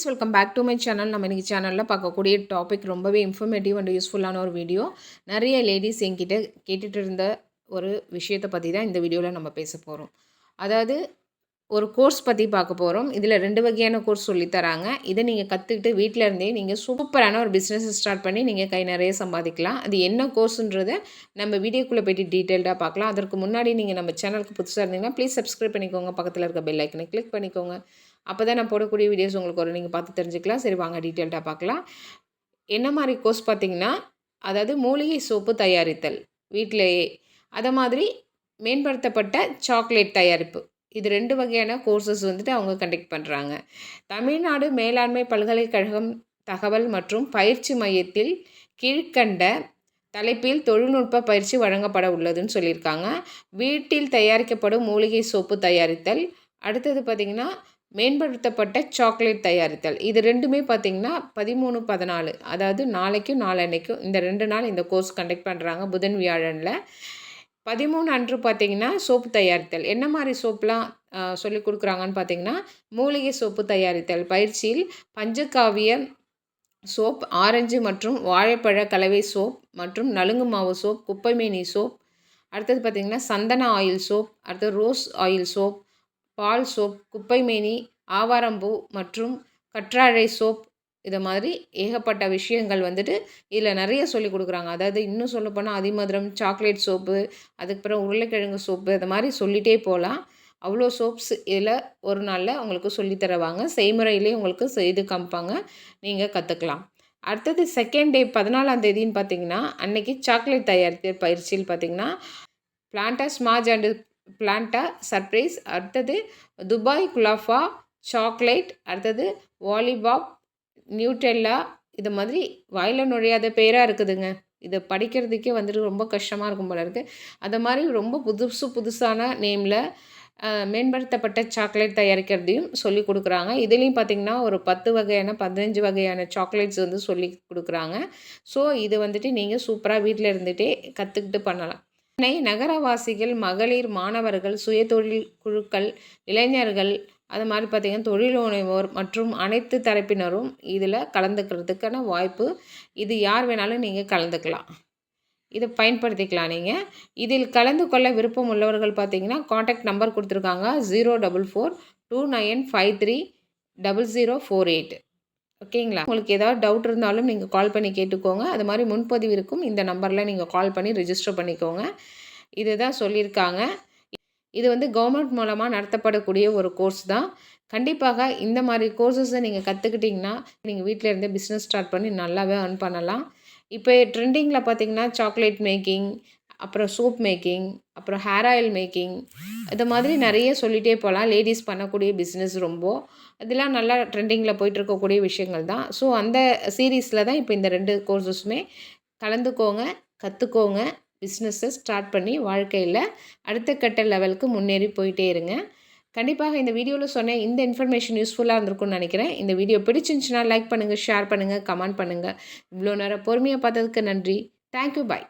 Friends, welcome back to my channel. நம்ம இன்றைக்கி சேனலில் பார்க்கக்கூடிய டாபிக் ரொம்பவே இன்ஃபர்மேட்டிவ் அண்ட் யூஸ்ஃபுல்லான ஒரு வீடியோ. நிறைய லேடிஸ் என்கிட்ட கேட்டுட்டு இருந்த ஒரு விஷயத்தை பற்றி தான் இந்த வீடியோவில் நம்ம பேச போகிறோம். அதாவது ஒரு கோர்ஸ் பற்றி பார்க்க போகிறோம். இதில் 2 வகையான கோர்ஸ் சொல்லித்தராங்க. இதை நீங்கள் கற்றுக்கிட்டு வீட்டில் இருந்தே நீங்கள் சூப்பரான ஒரு பிஸ்னஸ் ஸ்டார்ட் பண்ணி நீங்கள் கை நிறைய சம்பாதிக்கலாம். அது என்ன கோர்ஸுன்றதை நம்ம வீடியோக்குள்ளே போய்ட்டு டீட்டெயில்டாக பார்க்கலாம். அதற்கு முன்னாடி நீங்கள் நம்ம சேனலுக்கு புதுசாக இருந்தீங்கன்னா ப்ளீஸ் சப்ஸ்கிரைப் பண்ணிக்கோங்க. பக்கத்தில் இருக்க பெல் ஐக்கனை கிளிக் பண்ணிக்கோங்க. அப்போ தான் நான் போடக்கூடிய வீடியோஸ் உங்களுக்கு ஒரு நீங்கள் பார்த்து தெரிஞ்சுக்கலாம். சரி, வாங்க டீட்டெயில்டாக பார்க்கலாம். என்ன மாதிரி கோர்ஸ் பார்த்தீங்கன்னா, அதாவது மூலிகை சோப்பு தயாரித்தல் வீட்டிலேயே, அதை மாதிரி மேம்படுத்தப்பட்ட சாக்லேட் தயாரிப்பு, இது 2 வகையான கோர்சஸ் வந்துட்டு அவங்க கண்டக்ட் பண்ணுறாங்க. தமிழ்நாடு மேலாண்மை பல்கலைக்கழகம் தகவல் மற்றும் பயிற்சி மையத்தில் கீழ்க்கண்ட தலைப்பில் தொழில்நுட்ப பயிற்சி வழங்கப்பட உள்ளதுன்னு சொல்லியிருக்காங்க. வீட்டில் தயாரிக்கப்படும் மூலிகை சோப்பு தயாரித்தல், அடுத்தது பார்த்திங்கன்னா மேம்படுத்தப்பட்ட சாக்லேட் தயாரித்தல். இது 2மே பார்த்திங்கன்னா 13, 14, அதாவது நாளைக்கும் நாளன்னைக்கும் இந்த 2 நாள் இந்த கோர்ஸ் கண்டக்ட் பண்ணுறாங்க. புதன் வியாழனில் 13 அன்று பார்த்திங்கன்னா சோப்பு தயாரித்தல். என்ன மாதிரி சோப்புலாம் சொல்லிக் கொடுக்குறாங்கன்னு பார்த்திங்கன்னா, மூலிகை சோப்பு தயாரித்தல் பயிற்சியில் பஞ்சகாவிய சோப், ஆரஞ்சு மற்றும் வாழைப்பழ கலவை சோப் மற்றும் நலுங்கு மாவு சோப், குப்பைமேனி சோப், அடுத்தது பார்த்திங்கன்னா சந்தன ஆயில் சோப், அடுத்தது ரோஸ் ஆயில் சோப், பால் சோப், குப்பைமேனி, ஆவாரம்பூ மற்றும் கற்றாழை சோப், இது மாதிரி ஏகப்பட்ட விஷயங்கள் வந்துட்டு இதில் நிறைய சொல்லிக் கொடுக்குறாங்க. அதாவது இன்னும் சொல்லப்போனால் அதிமதுரம், சாக்லேட் சோப்பு, அதுக்கப்புறம் உருளைக்கிழங்கு சோப்பு, இது மாதிரி சொல்லிகிட்டே போகலாம். அவ்வளோ சோப்ஸ் இதில் ஒரு நாளில் உங்களுக்கு சொல்லித்தருவாங்க. செய்முறையிலே உங்களுக்கு செய்து காமிப்பாங்க, நீங்கள் கற்றுக்கலாம். அடுத்தது செகண்ட் டே 14ஆம் தேதின்னு பார்த்திங்கன்னா, அன்றைக்கி சாக்லேட் தயாரித்த பயிற்சியில் பார்த்திங்கன்னா பிளான்டா ஸ்மாஜ் அண்டு பிளான்டா சர்ப்ரைஸ், அடுத்தது துபாய் குலாஃபா சாக்லேட், அடுத்தது வாலிபாப் நியூட்டெல்லா, இது மாதிரி வாயில் நுழையாத பேராக இருக்குதுங்க. இதை படிக்கிறதுக்கே வந்துட்டு ரொம்ப கஷ்டமாக இருக்கும் போல இருக்குது. அது மாதிரி ரொம்ப புதுசான நேமில் மேம்படுத்தப்பட்ட சாக்லேட் தயாரிக்கிறதையும் சொல்லி கொடுக்குறாங்க. இதுலேயும் பார்த்திங்கன்னா ஒரு 10 வகையான 15 வகையான சாக்லேட்ஸ் வந்து சொல்லி கொடுக்குறாங்க. ஸோ இது வந்துட்டு நீங்கள் சூப்பராக வீட்டில் இருந்துகிட்டே கற்றுக்கிட்டு பண்ணலாம். சென்னை நகரவாசிகள், மகளிர், மாணவர்கள், சுயதொழில் குழுக்கள், இளைஞர்கள், அது மாதிரி பார்த்திங்கன்னா தொழில் முனைவோர் மற்றும் அனைத்து தரப்பினரும் இதில் கலந்துக்கிறதுக்கான வாய்ப்பு. இது யார் வேணாலும் நீங்கள் கலந்துக்கலாம், இதை பயன்படுத்திக்கலாம். நீங்கள் இதில் கலந்து கொள்ள விருப்பம் உள்ளவர்கள் பார்த்திங்கன்னா காண்டாக்ட் நம்பர் கொடுத்துருக்காங்க 04429530048. ஓகேங்களா? உங்களுக்கு ஏதாவது டவுட் இருந்தாலும் நீங்கள் கால் பண்ணி கேட்டுக்கோங்க. அது மாதிரி முன்பதிவு இருக்கும், இந்த நம்பரில் நீங்கள் கால் பண்ணி ரிஜிஸ்டர் பண்ணிக்கோங்க. இதுதான் சொல்லியிருக்காங்க. இது வந்து கவர்மெண்ட் மூலமாக நடத்தப்படக்கூடிய ஒரு கோர்ஸ் தான். கண்டிப்பாக இந்த மாதிரி கோர்சஸை நீங்கள் கற்றுக்கிட்டிங்கன்னா நீங்கள் வீட்டில் இருந்தே பிஸ்னஸ் ஸ்டார்ட் பண்ணி நல்லாவே earn பண்ணலாம். இப்போ ட்ரெண்டிங்கில் பார்த்திங்கன்னா சாக்லேட் மேக்கிங், அப்புறம் சோப் மேக்கிங், அப்புறம் ஹேர் ஆயில் மேக்கிங், இது மாதிரி நிறைய சொல்லிகிட்டே போகலாம். லேடிஸ் பண்ணக்கூடிய பிஸ்னஸ் இதெல்லாம் நல்லா ட்ரெண்டிங்கில் போயிட்டுருக்கக்கூடிய விஷயங்கள் தான். ஸோ அந்த சீரீஸில் தான் இப்போ இந்த 2 கோர்ஸஸுமே. கலந்துக்கோங்க, கற்றுக்கோங்க, பிஸ்னஸை ஸ்டார்ட் பண்ணி வாழ்க்கையில் அடுத்த கட்ட லெவலுக்கு முன்னேறி போயிட்டே இருங்க. கண்டிப்பாக இந்த வீடியோவில் சொன்ன இந்த இன்ஃபர்மேஷன் யூஸ்ஃபுல்லாக இருந்திருக்கும்னு நினைக்கிறேன். இந்த வீடியோ பிடிச்சிருந்துச்சுன்னா லைக் பண்ணுங்கள், ஷேர் பண்ணுங்கள், கமெண்ட் பண்ணுங்கள். இவ்வளோ நேரம் பொறுமையாக பார்த்ததுக்கு நன்றி. தேங்க்யூ, பாய்.